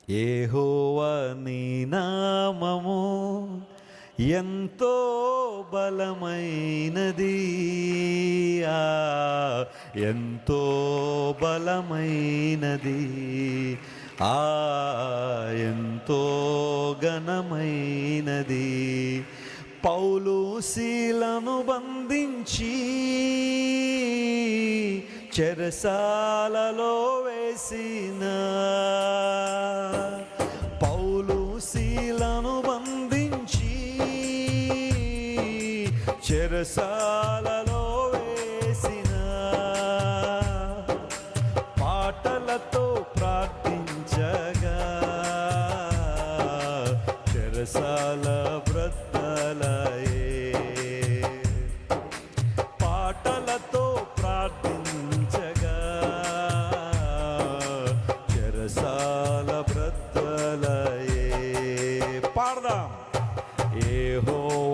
యెహోవా నీ నామము ఎంతో బలమైనది, ఎంతో బలమైనది, ఎంతో ఘనమైనది. పౌలు శీలను బంధించి చెరసాలలో వేసిన, పౌలు శీలను బంధించి చెరసాలలో వేసిన, పాటలతో ప్రార్థించగా చెరసాల బ్రద్దలయే, పాటలతో ప్రార్థించగా చెరసాల బ్రద్దలయే. పాడదాం. యెహోవా